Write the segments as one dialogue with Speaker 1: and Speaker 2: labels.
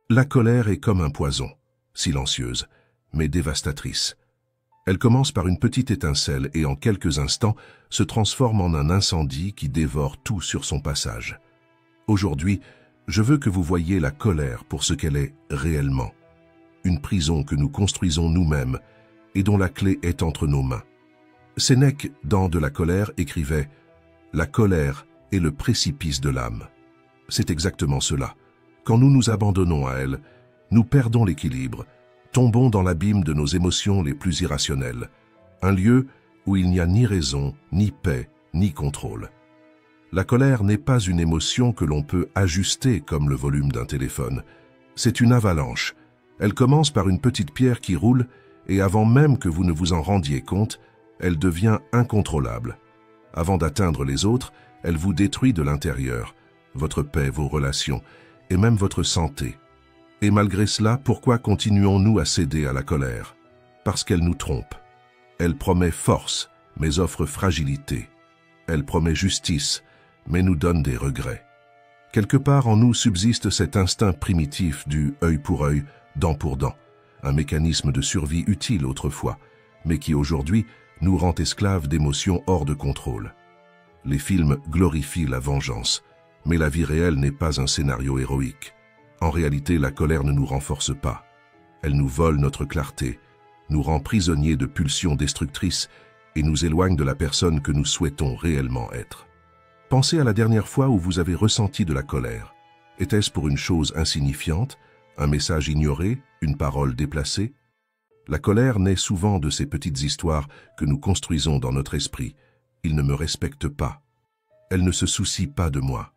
Speaker 1: La colère est comme un poison, silencieuse, mais dévastatrice. Elle commence par une petite étincelle et en quelques instants se transforme en un incendie qui dévore tout sur son passage. Aujourd'hui, je veux que vous voyiez la colère pour ce qu'elle est réellement. Une prison que nous construisons nous-mêmes et dont la clé est entre nos mains. Sénèque, dans De la colère, écrivait « La colère est le précipice de l'âme ». C'est exactement cela. Quand nous nous abandonnons à elle, nous perdons l'équilibre, tombons dans l'abîme de nos émotions les plus irrationnelles, un lieu où il n'y a ni raison, ni paix, ni contrôle. La colère n'est pas une émotion que l'on peut ajuster comme le volume d'un téléphone. C'est une avalanche. Elle commence par une petite pierre qui roule et avant même que vous ne vous en rendiez compte, elle devient incontrôlable. Avant d'atteindre les autres, elle vous détruit de l'intérieur, votre paix, vos relations et même votre santé. Et malgré cela, pourquoi continuons-nous à céder à la colère? Parce qu'elle nous trompe. Elle promet force, mais offre fragilité. Elle promet justice, mais nous donne des regrets. Quelque part en nous subsiste cet instinct primitif du œil pour œil, dent pour dent, un mécanisme de survie utile autrefois, mais qui aujourd'hui nous rend esclaves d'émotions hors de contrôle. Les films glorifient la vengeance, mais la vie réelle n'est pas un scénario héroïque. En réalité, la colère ne nous renforce pas. Elle nous vole notre clarté, nous rend prisonniers de pulsions destructrices et nous éloigne de la personne que nous souhaitons réellement être. Pensez à la dernière fois où vous avez ressenti de la colère. Était-ce pour une chose insignifiante, un message ignoré, une parole déplacée? La colère naît souvent de ces petites histoires que nous construisons dans notre esprit. Il ne me respecte pas. Elle ne se soucie pas de moi.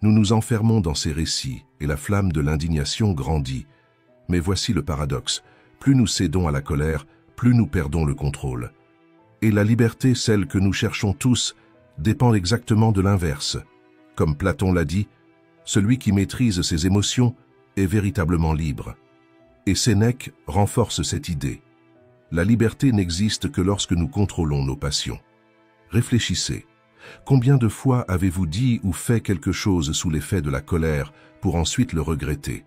Speaker 1: Nous nous enfermons dans ces récits et la flamme de l'indignation grandit. Mais voici le paradoxe. Plus nous cédons à la colère, plus nous perdons le contrôle. Et la liberté, celle que nous cherchons tous, dépend exactement de l'inverse. Comme Platon l'a dit, celui qui maîtrise ses émotions est véritablement libre. Et Sénèque renforce cette idée. La liberté n'existe que lorsque nous contrôlons nos passions. Réfléchissez. Combien de fois avez-vous dit ou fait quelque chose sous l'effet de la colère pour ensuite le regretter?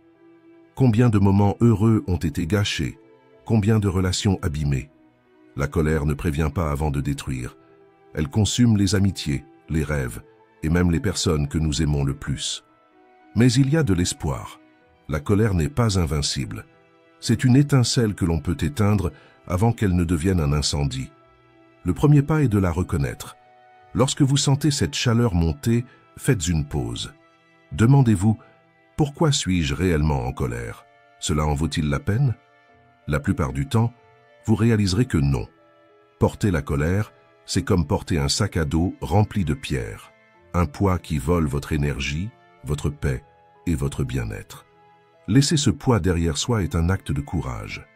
Speaker 1: Combien de moments heureux ont été gâchés? Combien de relations abîmées? La colère ne prévient pas avant de détruire. Elle consume les amitiés, les rêves et même les personnes que nous aimons le plus. Mais il y a de l'espoir. La colère n'est pas invincible. C'est une étincelle que l'on peut éteindre avant qu'elle ne devienne un incendie. Le premier pas est de la reconnaître. Lorsque vous sentez cette chaleur monter, faites une pause. Demandez-vous, pourquoi suis-je réellement en colère? Cela en vaut-il la peine? La plupart du temps, vous réaliserez que non. Porter la colère, c'est comme porter un sac à dos rempli de pierres, un poids qui vole votre énergie, votre paix et votre bien-être. Laisser ce poids derrière soi est un acte de courage.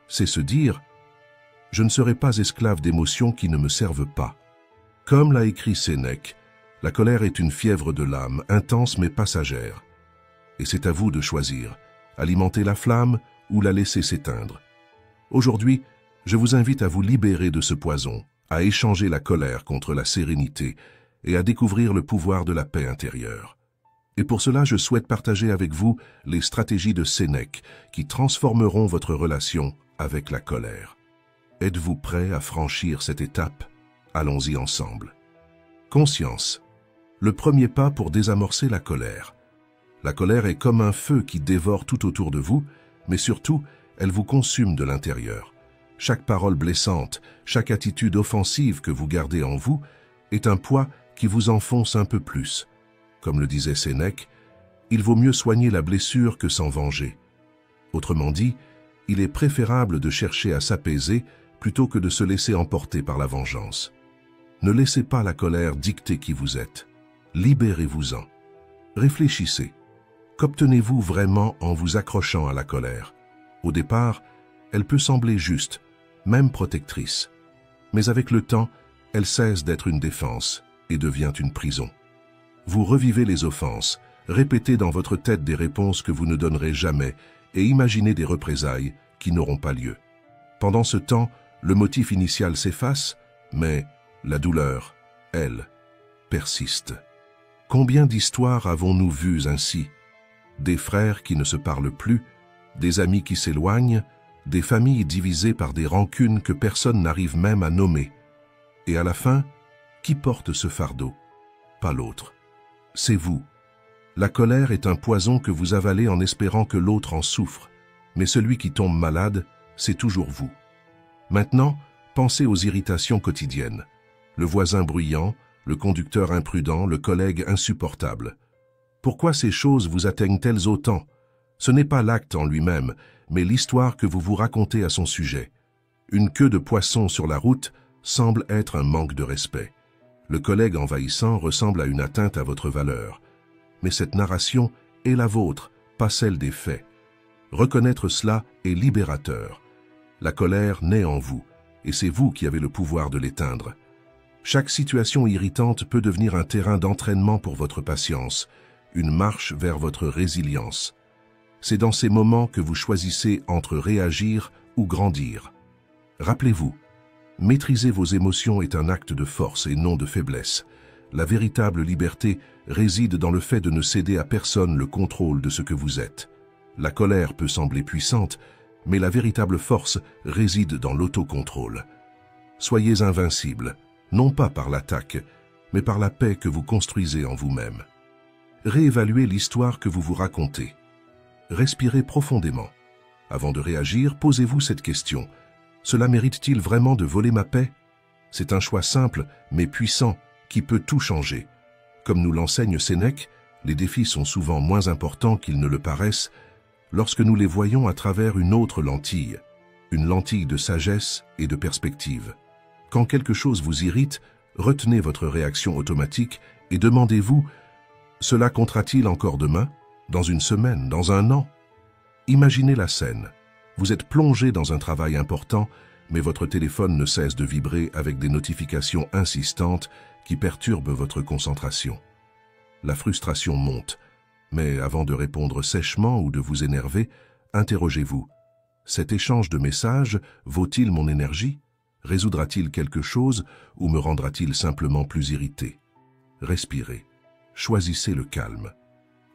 Speaker 1: C'est se dire, je ne serai pas esclave d'émotions qui ne me servent pas. Comme l'a écrit Sénèque, la colère est une fièvre de l'âme, intense mais passagère. Et c'est à vous de choisir, alimenter la flamme ou la laisser s'éteindre. Aujourd'hui, je vous invite à vous libérer de ce poison, à échanger la colère contre la sérénité et à découvrir le pouvoir de la paix intérieure. Et pour cela, je souhaite partager avec vous les stratégies de Sénèque qui transformeront votre relation avec la colère. Êtes-vous prêt à franchir cette étape? Allons-y ensemble. Conscience. Le premier pas pour désamorcer la colère. La colère est comme un feu qui dévore tout autour de vous, mais surtout, elle vous consume de l'intérieur. Chaque parole blessante, chaque attitude offensive que vous gardez en vous est un poids qui vous enfonce un peu plus. Comme le disait Sénèque, il vaut mieux soigner la blessure que s'en venger. Autrement dit, il est préférable de chercher à s'apaiser plutôt que de se laisser emporter par la vengeance. Ne laissez pas la colère dicter qui vous êtes. Libérez-vous-en. Réfléchissez. Qu'obtenez-vous vraiment en vous accrochant à la colère? Au départ, elle peut sembler juste, même protectrice. Mais avec le temps, elle cesse d'être une défense et devient une prison. Vous revivez les offenses, répétez dans votre tête des réponses que vous ne donnerez jamais et imaginez des représailles qui n'auront pas lieu. Pendant ce temps, le motif initial s'efface, mais la douleur, elle, persiste. Combien d'histoires avons-nous vues ainsi? des frères qui ne se parlent plus, des amis qui s'éloignent, des familles divisées par des rancunes que personne n'arrive même à nommer. Et à la fin, qui porte ce fardeau? Pas l'autre. C'est vous. La colère est un poison que vous avalez en espérant que l'autre en souffre. Mais celui qui tombe malade, c'est toujours vous. Maintenant, pensez aux irritations quotidiennes. Le voisin bruyant, le conducteur imprudent, le collègue insupportable. Pourquoi ces choses vous atteignent-elles autant? Ce n'est pas l'acte en lui-même, mais l'histoire que vous vous racontez à son sujet. Une queue de poisson sur la route semble être un manque de respect. Le collègue envahissant ressemble à une atteinte à votre valeur. Mais cette narration est la vôtre, pas celle des faits. Reconnaître cela est libérateur. La colère naît en vous, et c'est vous qui avez le pouvoir de l'éteindre. Chaque situation irritante peut devenir un terrain d'entraînement pour votre patience, une marche vers votre résilience. C'est dans ces moments que vous choisissez entre réagir ou grandir. Rappelez-vous, maîtriser vos émotions est un acte de force et non de faiblesse. La véritable liberté réside dans le fait de ne céder à personne le contrôle de ce que vous êtes. La colère peut sembler puissante, mais la véritable force réside dans l'autocontrôle. Soyez invincible, non pas par l'attaque, mais par la paix que vous construisez en vous-même. Réévaluez l'histoire que vous vous racontez. Respirez profondément. Avant de réagir, posez-vous cette question. Cela mérite-t-il vraiment de voler ma paix? C'est un choix simple, mais puissant, qui peut tout changer. Comme nous l'enseigne Sénèque, les défis sont souvent moins importants qu'ils ne le paraissent lorsque nous les voyons à travers une autre lentille, une lentille de sagesse et de perspective. Quand quelque chose vous irrite, retenez votre réaction automatique et demandez-vous « Cela comptera-t-il encore demain? Dans une semaine? Dans un an ?» Imaginez la scène. Vous êtes plongé dans un travail important, mais votre téléphone ne cesse de vibrer avec des notifications insistantes qui perturbent votre concentration. La frustration monte, mais avant de répondre sèchement ou de vous énerver, interrogez-vous. Cet échange de messages vaut-il mon énergie? Résoudra-t-il quelque chose ou me rendra-t-il simplement plus irrité? Respirez. Choisissez le calme.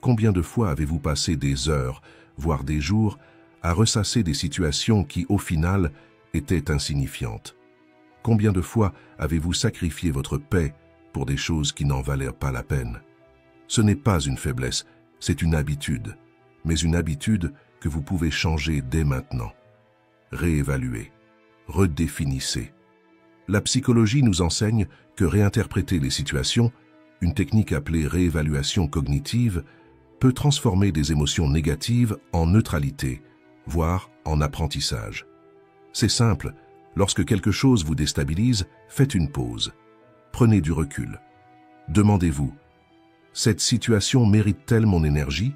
Speaker 1: Combien de fois avez-vous passé des heures, voire des jours, à ressasser des situations qui, au final, étaient insignifiantes? Combien de fois avez-vous sacrifié votre paix pour des choses qui n'en valaient pas la peine? Ce n'est pas une faiblesse, c'est une habitude, mais une habitude que vous pouvez changer dès maintenant. Réévaluez, redéfinissez. La psychologie nous enseigne que réinterpréter les situations, une technique appelée réévaluation cognitive, peut transformer des émotions négatives en neutralité, voire en apprentissage. C'est simple, lorsque quelque chose vous déstabilise, faites une pause. Prenez du recul. Demandez-vous, cette situation mérite-t-elle mon énergie?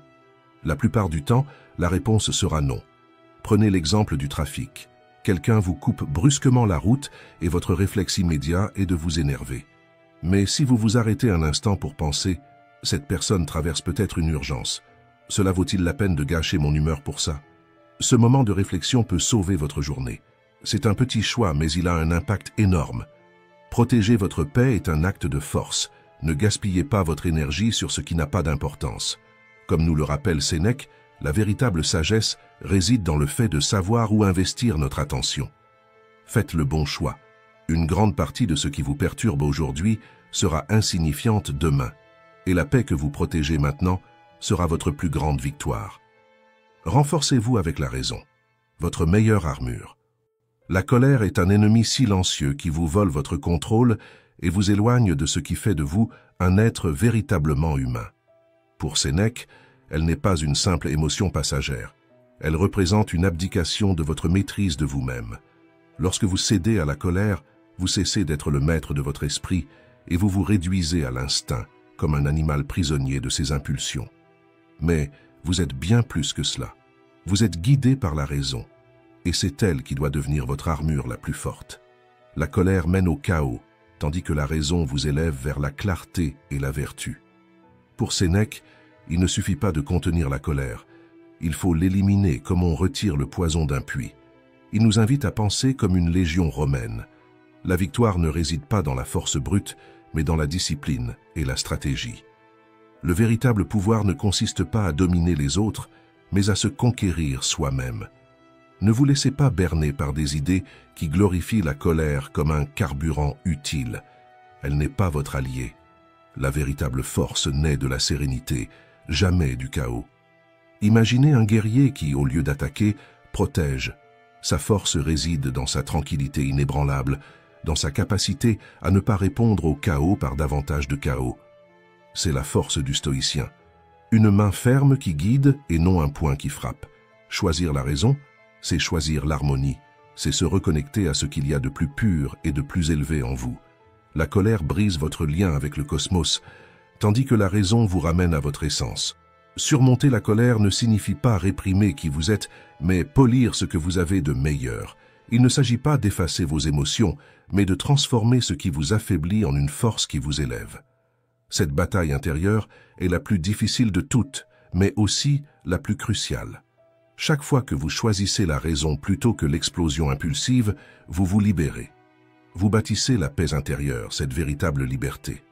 Speaker 1: La plupart du temps, la réponse sera non. Prenez l'exemple du trafic. Quelqu'un vous coupe brusquement la route et votre réflexe immédiat est de vous énerver. Mais si vous vous arrêtez un instant pour penser, cette personne traverse peut-être une urgence. Cela vaut-il la peine de gâcher mon humeur pour ça? Ce moment de réflexion peut sauver votre journée. C'est un petit choix, mais il a un impact énorme. Protéger votre paix est un acte de force. Ne gaspillez pas votre énergie sur ce qui n'a pas d'importance. Comme nous le rappelle Sénèque, la véritable sagesse réside dans le fait de savoir où investir notre attention. Faites le bon choix. Une grande partie de ce qui vous perturbe aujourd'hui sera insignifiante demain, et la paix que vous protégez maintenant sera votre plus grande victoire. Renforcez-vous avec la raison, votre meilleure armure. La colère est un ennemi silencieux qui vous vole votre contrôle et vous éloigne de ce qui fait de vous un être véritablement humain. Pour Sénèque, elle n'est pas une simple émotion passagère. Elle représente une abdication de votre maîtrise de vous-même. Lorsque vous cédez à la colère, vous cessez d'être le maître de votre esprit et vous vous réduisez à l'instinct, comme un animal prisonnier de ses impulsions. Mais vous êtes bien plus que cela. Vous êtes guidé par la raison, et c'est elle qui doit devenir votre armure la plus forte. La colère mène au chaos, tandis que la raison vous élève vers la clarté et la vertu. Pour Sénèque, il ne suffit pas de contenir la colère, il faut l'éliminer comme on retire le poison d'un puits. Il nous invite à penser comme une légion romaine. La victoire ne réside pas dans la force brute, mais dans la discipline et la stratégie. Le véritable pouvoir ne consiste pas à dominer les autres, mais à se conquérir soi-même. Ne vous laissez pas berner par des idées qui glorifient la colère comme un carburant utile. Elle n'est pas votre allié. La véritable force naît de la sérénité, jamais du chaos. Imaginez un guerrier qui, au lieu d'attaquer, protège. Sa force réside dans sa tranquillité inébranlable, dans sa capacité à ne pas répondre au chaos par davantage de chaos. C'est la force du stoïcien. Une main ferme qui guide et non un poing qui frappe. Choisir la raison, c'est choisir l'harmonie, c'est se reconnecter à ce qu'il y a de plus pur et de plus élevé en vous. La colère brise votre lien avec le cosmos, tandis que la raison vous ramène à votre essence. Surmonter la colère ne signifie pas réprimer qui vous êtes, mais polir ce que vous avez de meilleur. Il ne s'agit pas d'effacer vos émotions, mais de transformer ce qui vous affaiblit en une force qui vous élève. Cette bataille intérieure est la plus difficile de toutes, mais aussi la plus cruciale. Chaque fois que vous choisissez la raison plutôt que l'explosion impulsive, vous vous libérez. Vous bâtissez la paix intérieure, cette véritable liberté.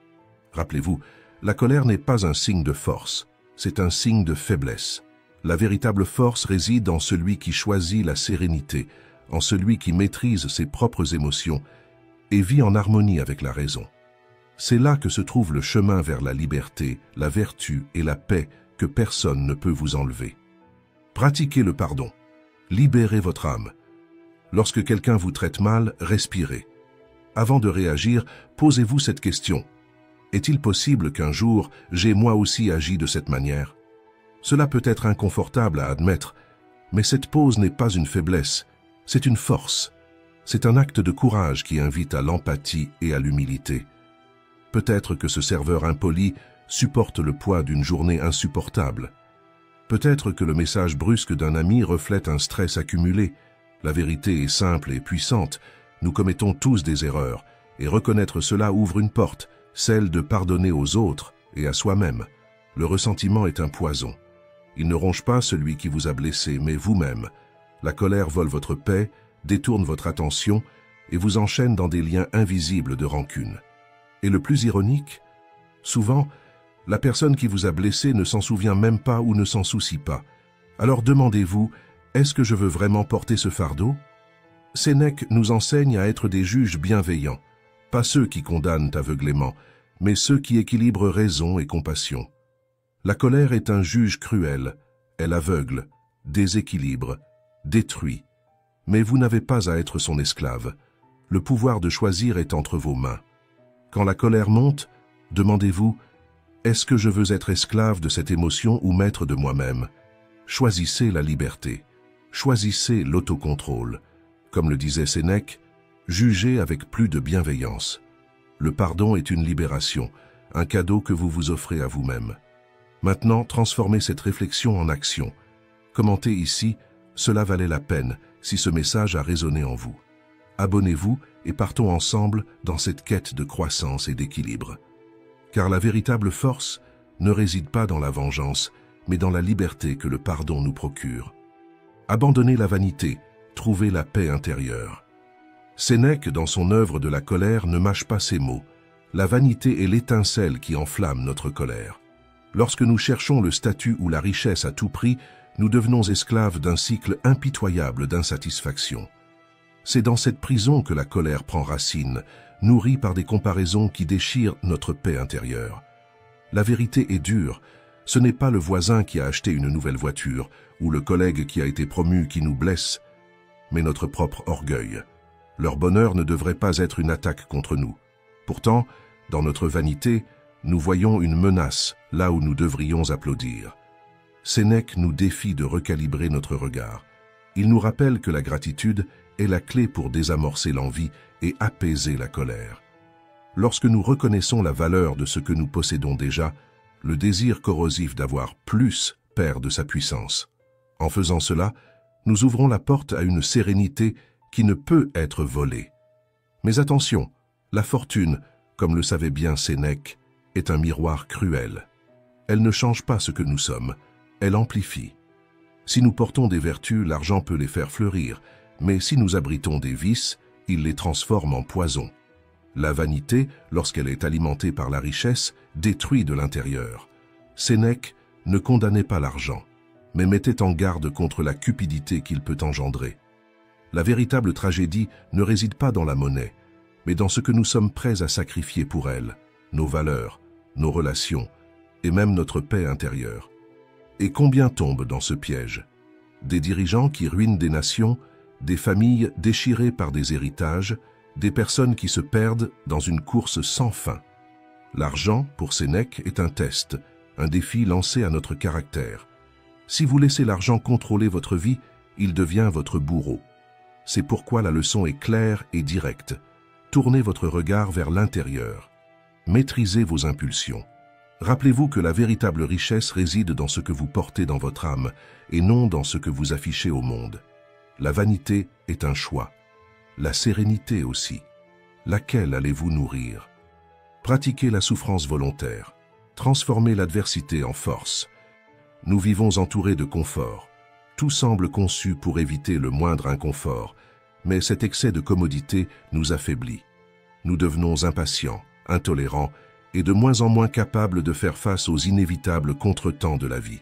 Speaker 1: Rappelez-vous, la colère n'est pas un signe de force, c'est un signe de faiblesse. La véritable force réside en celui qui choisit la sérénité, en celui qui maîtrise ses propres émotions et vit en harmonie avec la raison. C'est là que se trouve le chemin vers la liberté, la vertu et la paix que personne ne peut vous enlever. Pratiquez le pardon. Libérez votre âme. Lorsque quelqu'un vous traite mal, respirez. Avant de réagir, posez-vous cette question. Est-il possible qu'un jour, j'ai moi aussi agi de cette manière? Cela peut être inconfortable à admettre, mais cette pause n'est pas une faiblesse, c'est une force. C'est un acte de courage qui invite à l'empathie et à l'humilité. Peut-être que ce serveur impoli supporte le poids d'une journée insupportable. Peut-être que le message brusque d'un ami reflète un stress accumulé. La vérité est simple et puissante. Nous commettons tous des erreurs, et reconnaître cela ouvre une porte, celle de pardonner aux autres et à soi-même. Le ressentiment est un poison. Il ne ronge pas celui qui vous a blessé, mais vous-même. La colère vole votre paix, détourne votre attention et vous enchaîne dans des liens invisibles de rancune. Et le plus ironique, souvent, la personne qui vous a blessé ne s'en souvient même pas ou ne s'en soucie pas. Alors demandez-vous, est-ce que je veux vraiment porter ce fardeau? Sénèque nous enseigne à être des juges bienveillants, pas ceux qui condamnent aveuglément, mais ceux qui équilibrent raison et compassion. La colère est un juge cruel, elle aveugle, déséquilibre, détruit. Mais vous n'avez pas à être son esclave. Le pouvoir de choisir est entre vos mains. Quand la colère monte, demandez-vous, est-ce que je veux être esclave de cette émotion ou maître de moi-même? Choisissez la liberté, choisissez l'autocontrôle. Comme le disait Sénèque, jugez avec plus de bienveillance. Le pardon est une libération, un cadeau que vous vous offrez à vous-même. Maintenant, transformez cette réflexion en action. Commentez ici, cela valait la peine si ce message a résonné en vous. Abonnez-vous et partons ensemble dans cette quête de croissance et d'équilibre. Car la véritable force ne réside pas dans la vengeance, mais dans la liberté que le pardon nous procure. Abandonnez la vanité, trouvez la paix intérieure. Sénèque, dans son œuvre de la colère, ne mâche pas ses mots. La vanité est l'étincelle qui enflamme notre colère. Lorsque nous cherchons le statut ou la richesse à tout prix, nous devenons esclaves d'un cycle impitoyable d'insatisfaction. C'est dans cette prison que la colère prend racine, nourrie par des comparaisons qui déchirent notre paix intérieure. La vérité est dure. Ce n'est pas le voisin qui a acheté une nouvelle voiture ou le collègue qui a été promu qui nous blesse, mais notre propre orgueil. Leur bonheur ne devrait pas être une attaque contre nous. Pourtant, dans notre vanité, nous voyons une menace là où nous devrions applaudir. Sénèque nous défie de recalibrer notre regard. Il nous rappelle que la gratitude est la clé pour désamorcer l'envie et apaiser la colère. Lorsque nous reconnaissons la valeur de ce que nous possédons déjà, le désir corrosif d'avoir plus perd de sa puissance. En faisant cela, nous ouvrons la porte à une sérénité qui ne peut être volée. Mais attention, la fortune, comme le savait bien Sénèque, est un miroir cruel. Elle ne change pas ce que nous sommes, elle amplifie. Si nous portons des vertus, l'argent peut les faire fleurir, mais si nous abritons des vices, il les transforme en poison. La vanité, lorsqu'elle est alimentée par la richesse, détruit de l'intérieur. Sénèque ne condamnait pas l'argent, mais mettait en garde contre la cupidité qu'il peut engendrer. La véritable tragédie ne réside pas dans la monnaie, mais dans ce que nous sommes prêts à sacrifier pour elle, nos valeurs, nos relations et même notre paix intérieure. Et combien tombent dans ce piège? Des dirigeants qui ruinent des nations, des familles déchirées par des héritages, des personnes qui se perdent dans une course sans fin. L'argent, pour Sénèque, est un test, un défi lancé à notre caractère. Si vous laissez l'argent contrôler votre vie, il devient votre bourreau. C'est pourquoi la leçon est claire et directe. Tournez votre regard vers l'intérieur. Maîtrisez vos impulsions. Rappelez-vous que la véritable richesse réside dans ce que vous portez dans votre âme et non dans ce que vous affichez au monde. La vanité est un choix. La sérénité aussi. Laquelle allez-vous nourrir? Pratiquez la souffrance volontaire. Transformez l'adversité en force. Nous vivons entourés de confort. Tout semble conçu pour éviter le moindre inconfort, mais cet excès de commodité nous affaiblit. Nous devenons impatients, intolérants et de moins en moins capables de faire face aux inévitables contretemps de la vie.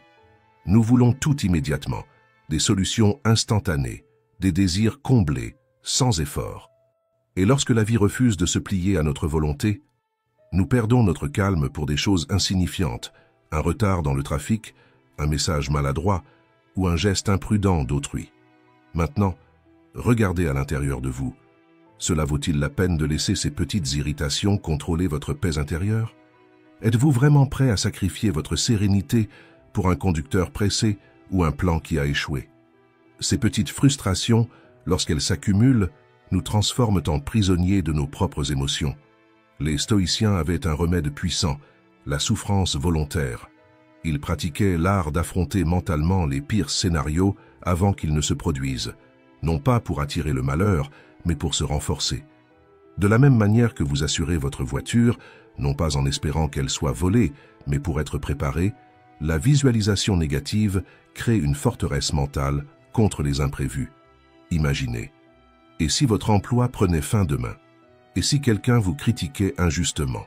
Speaker 1: Nous voulons tout immédiatement, des solutions instantanées, des désirs comblés, sans effort. Et lorsque la vie refuse de se plier à notre volonté, nous perdons notre calme pour des choses insignifiantes, un retard dans le trafic, un message maladroit ou un geste imprudent d'autrui. Maintenant, regardez à l'intérieur de vous. Cela vaut-il la peine de laisser ces petites irritations contrôler votre paix intérieure? Êtes-vous vraiment prêt à sacrifier votre sérénité pour un conducteur pressé ou un plan qui a échoué? Ces petites frustrations, lorsqu'elles s'accumulent, nous transforment en prisonniers de nos propres émotions. Les stoïciens avaient un remède puissant, la souffrance volontaire. Ils pratiquaient l'art d'affronter mentalement les pires scénarios avant qu'ils ne se produisent, non pas pour attirer le malheur, mais pour se renforcer. De la même manière que vous assurez votre voiture, non pas en espérant qu'elle soit volée, mais pour être préparé, la visualisation négative crée une forteresse mentale contre les imprévus. Imaginez. Et si votre emploi prenait fin demain? Et si quelqu'un vous critiquait injustement?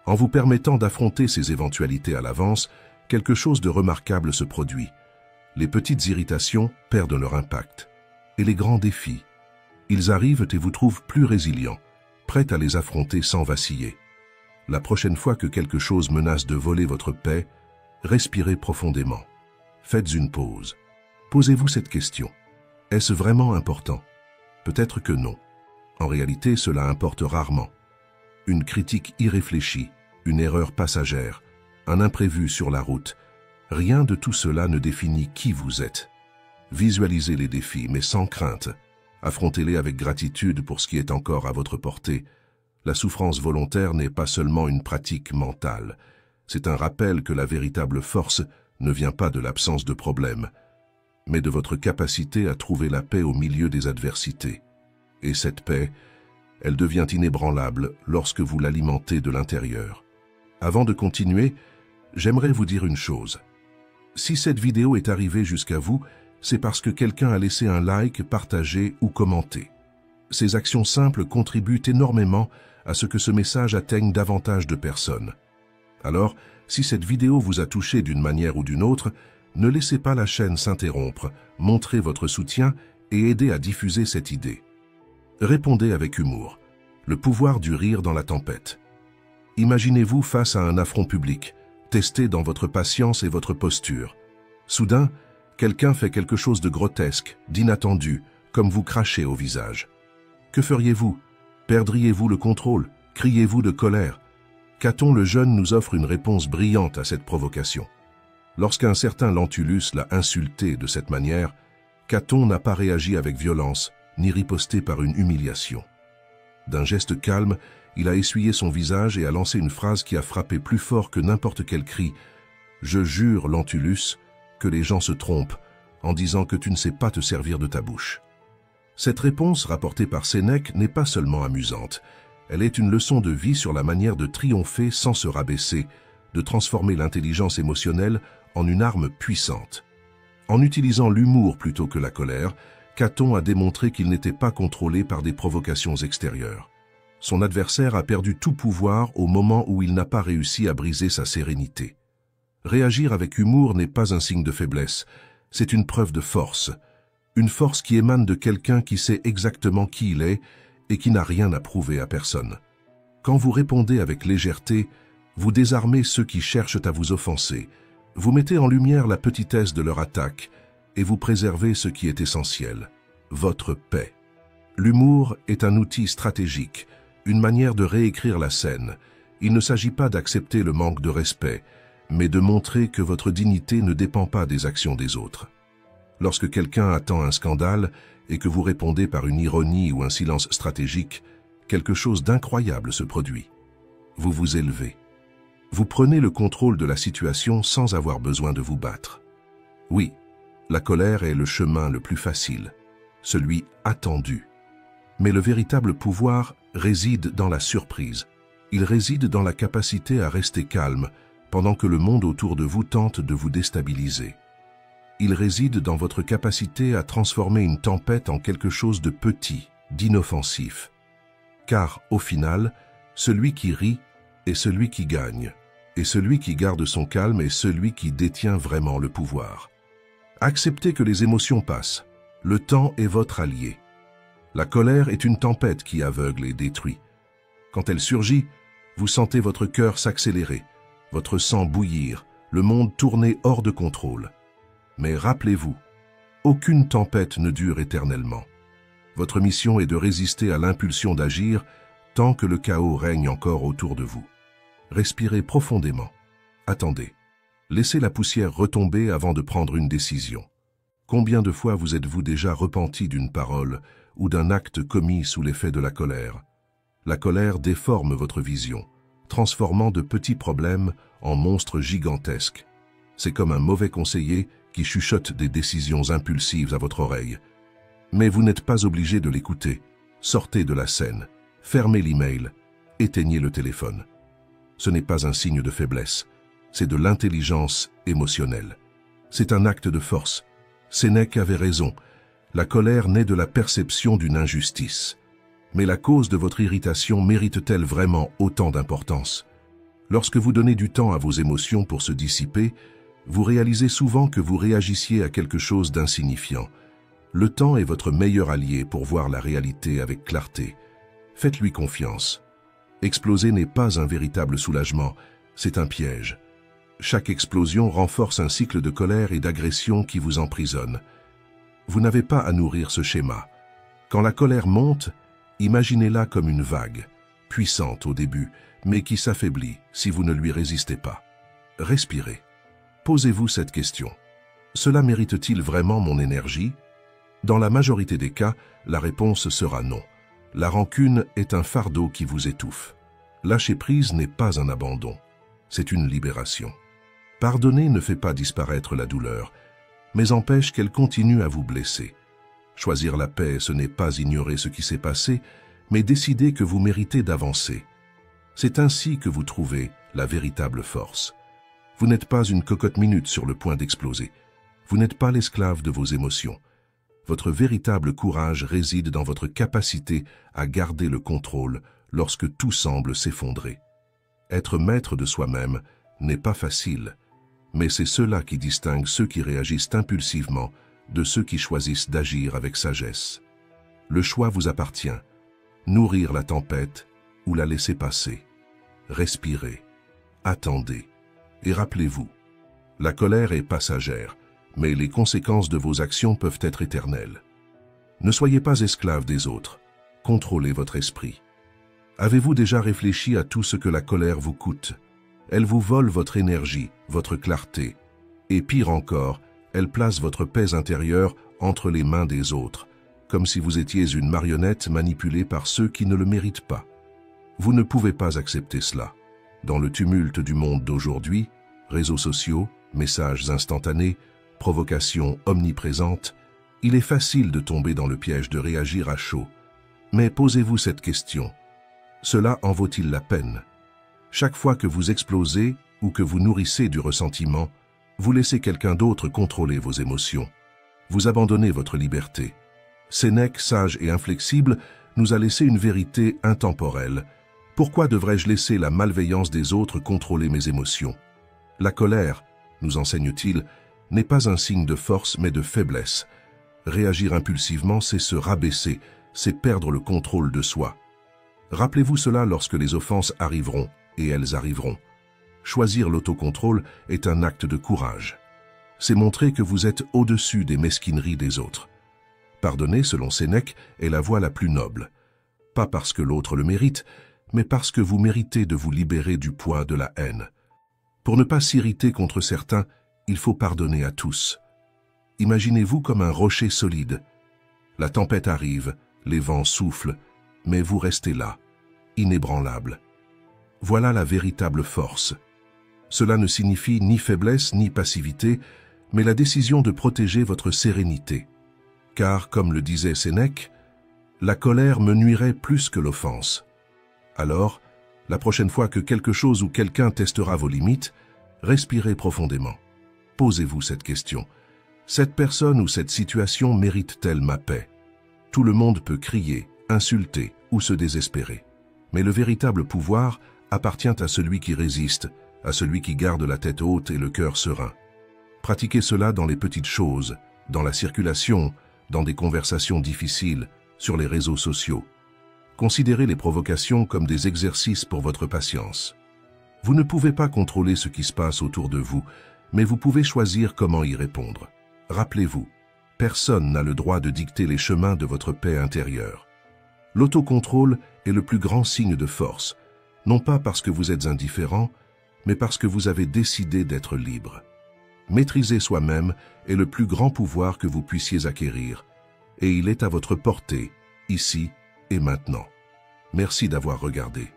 Speaker 1: En vous permettant d'affronter ces éventualités à l'avance, quelque chose de remarquable se produit. Les petites irritations perdent leur impact. Et les grands défis? Ils arrivent et vous trouvent plus résilient, prêt à les affronter sans vaciller. La prochaine fois que quelque chose menace de voler votre paix, respirez profondément. Faites une pause. Posez-vous cette question. Est-ce vraiment important? Peut-être que non. En réalité, cela importe rarement. Une critique irréfléchie, une erreur passagère, un imprévu sur la route, rien de tout cela ne définit qui vous êtes. Visualisez les défis, mais sans crainte. Affrontez-les avec gratitude pour ce qui est encore à votre portée. La souffrance volontaire n'est pas seulement une pratique mentale. C'est un rappel que la véritable force ne vient pas de l'absence de problèmes, mais de votre capacité à trouver la paix au milieu des adversités. Et cette paix, elle devient inébranlable lorsque vous l'alimentez de l'intérieur. Avant de continuer, j'aimerais vous dire une chose. Si cette vidéo est arrivée jusqu'à vous, c'est parce que quelqu'un a laissé un like, partagé ou commenté. Ces actions simples contribuent énormément à ce que ce message atteigne davantage de personnes. Alors, si cette vidéo vous a touché d'une manière ou d'une autre, ne laissez pas la chaîne s'interrompre, montrez votre soutien et aidez à diffuser cette idée. Répondez avec humour. Le pouvoir du rire dans la tempête. Imaginez-vous face à un affront public, testé dans votre patience et votre posture. Soudain, quelqu'un fait quelque chose de grotesque, d'inattendu, comme vous crachez au visage. Que feriez-vous? Perdriez-vous le contrôle? Criez-vous de colère? Caton le jeune nous offre une réponse brillante à cette provocation. Lorsqu'un certain Lentulus l'a insulté de cette manière, Caton n'a pas réagi avec violence, ni riposté par une humiliation. D'un geste calme, il a essuyé son visage et a lancé une phrase qui a frappé plus fort que n'importe quel cri. « Je jure, Lentulus, que les gens se trompent en disant que tu ne sais pas te servir de ta bouche. » Cette réponse, rapportée par Sénèque, n'est pas seulement amusante. Elle est une leçon de vie sur la manière de triompher sans se rabaisser, de transformer l'intelligence émotionnelle en une arme puissante. En utilisant l'humour plutôt que la colère, Caton a démontré qu'il n'était pas contrôlé par des provocations extérieures. Son adversaire a perdu tout pouvoir au moment où il n'a pas réussi à briser sa sérénité. Réagir avec humour n'est pas un signe de faiblesse, c'est une preuve de force. Une force qui émane de quelqu'un qui sait exactement qui il est et qui n'a rien à prouver à personne. Quand vous répondez avec légèreté, vous désarmez ceux qui cherchent à vous offenser, vous mettez en lumière la petitesse de leur attaque et vous préservez ce qui est essentiel, votre paix. L'humour est un outil stratégique, une manière de réécrire la scène. Il ne s'agit pas d'accepter le manque de respect, mais de montrer que votre dignité ne dépend pas des actions des autres. Lorsque quelqu'un attend un scandale et que vous répondez par une ironie ou un silence stratégique, quelque chose d'incroyable se produit. Vous vous élevez. Vous prenez le contrôle de la situation sans avoir besoin de vous battre. Oui, la colère est le chemin le plus facile, celui attendu. Mais le véritable pouvoir réside dans la surprise. Il réside dans la capacité à rester calme pendant que le monde autour de vous tente de vous déstabiliser. Il réside dans votre capacité à transformer une tempête en quelque chose de petit, d'inoffensif. Car, au final, celui qui rit est celui qui gagne, et celui qui garde son calme est celui qui détient vraiment le pouvoir. Acceptez que les émotions passent. Le temps est votre allié. La colère est une tempête qui aveugle et détruit. Quand elle surgit, vous sentez votre cœur s'accélérer, votre sang bouillir, le monde tourner hors de contrôle. Mais rappelez-vous, aucune tempête ne dure éternellement. Votre mission est de résister à l'impulsion d'agir tant que le chaos règne encore autour de vous. Respirez profondément. Attendez. Laissez la poussière retomber avant de prendre une décision. Combien de fois vous êtes-vous déjà repenti d'une parole ou d'un acte commis sous l'effet de la colère? La colère déforme votre vision, transformant de petits problèmes en monstres gigantesques. C'est comme un mauvais conseiller qui chuchote des décisions impulsives à votre oreille. Mais vous n'êtes pas obligé de l'écouter. Sortez de la scène, fermez l'email, éteignez le téléphone. Ce n'est pas un signe de faiblesse, c'est de l'intelligence émotionnelle. C'est un acte de force. Sénèque avait raison, la colère naît de la perception d'une injustice. Mais la cause de votre irritation mérite-t-elle vraiment autant d'importance? Lorsque vous donnez du temps à vos émotions pour se dissiper, vous réalisez souvent que vous réagissiez à quelque chose d'insignifiant. Le temps est votre meilleur allié pour voir la réalité avec clarté. Faites-lui confiance. Exploser n'est pas un véritable soulagement, c'est un piège. Chaque explosion renforce un cycle de colère et d'agression qui vous emprisonne. Vous n'avez pas à nourrir ce schéma. Quand la colère monte, imaginez-la comme une vague, puissante au début, mais qui s'affaiblit si vous ne lui résistez pas. Respirez. Posez-vous cette question. Cela mérite-t-il vraiment mon énergie? Dans la majorité des cas, la réponse sera non. La rancune est un fardeau qui vous étouffe. Lâcher prise n'est pas un abandon, c'est une libération. Pardonner ne fait pas disparaître la douleur, mais empêche qu'elle continue à vous blesser. Choisir la paix, ce n'est pas ignorer ce qui s'est passé, mais décider que vous méritez d'avancer. C'est ainsi que vous trouvez la véritable force. Vous n'êtes pas une cocotte-minute sur le point d'exploser. Vous n'êtes pas l'esclave de vos émotions. Votre véritable courage réside dans votre capacité à garder le contrôle lorsque tout semble s'effondrer. Être maître de soi-même n'est pas facile, mais c'est cela qui distingue ceux qui réagissent impulsivement de ceux qui choisissent d'agir avec sagesse. Le choix vous appartient. Nourrir la tempête ou la laisser passer. Respirez, attendez et rappelez-vous, la colère est passagère, mais les conséquences de vos actions peuvent être éternelles. Ne soyez pas esclave des autres, contrôlez votre esprit. Avez-vous déjà réfléchi à tout ce que la colère vous coûte? Elle vous vole votre énergie, votre clarté, et pire encore, elle place votre paix intérieure entre les mains des autres, comme si vous étiez une marionnette manipulée par ceux qui ne le méritent pas. Vous ne pouvez pas accepter cela. Dans le tumulte du monde d'aujourd'hui, réseaux sociaux, messages instantanés, provocations omniprésentes, il est facile de tomber dans le piège de réagir à chaud. Mais posez-vous cette question. Cela en vaut-il la peine? Chaque fois que vous explosez ou que vous nourrissez du ressentiment, vous laissez quelqu'un d'autre contrôler vos émotions. Vous abandonnez votre liberté. Sénèque, sage et inflexible, nous a laissé une vérité intemporelle. Pourquoi devrais-je laisser la malveillance des autres contrôler mes émotions? La colère, nous enseigne-t-il, n'est pas un signe de force mais de faiblesse. Réagir impulsivement, c'est se rabaisser, c'est perdre le contrôle de soi. Rappelez-vous cela lorsque les offenses arriveront, et elles arriveront. Choisir l'autocontrôle est un acte de courage. C'est montrer que vous êtes au-dessus des mesquineries des autres. Pardonner, selon Sénèque, est la voie la plus noble. Pas parce que l'autre le mérite, mais parce que vous méritez de vous libérer du poids de la haine. Pour ne pas s'irriter contre certains, il faut pardonner à tous. Imaginez-vous comme un rocher solide. La tempête arrive, les vents soufflent, mais vous restez là, inébranlable. Voilà la véritable force. Cela ne signifie ni faiblesse ni passivité, mais la décision de protéger votre sérénité. Car, comme le disait Sénèque, la colère me nuirait plus que l'offense. Alors, la prochaine fois que quelque chose ou quelqu'un testera vos limites, respirez profondément. Posez-vous cette question. Cette personne ou cette situation mérite-t-elle ma paix? Tout le monde peut crier, insulter ou se désespérer. Mais le véritable pouvoir appartient à celui qui résiste, à celui qui garde la tête haute et le cœur serein. Pratiquez cela dans les petites choses, dans la circulation, dans des conversations difficiles, sur les réseaux sociaux. Considérez les provocations comme des exercices pour votre patience. Vous ne pouvez pas contrôler ce qui se passe autour de vous, mais vous pouvez choisir comment y répondre. Rappelez-vous, personne n'a le droit de dicter les chemins de votre paix intérieure. L'autocontrôle est le plus grand signe de force, non pas parce que vous êtes indifférent, mais parce que vous avez décidé d'être libre. Maîtriser soi-même est le plus grand pouvoir que vous puissiez acquérir, et il est à votre portée, ici et maintenant. Merci d'avoir regardé.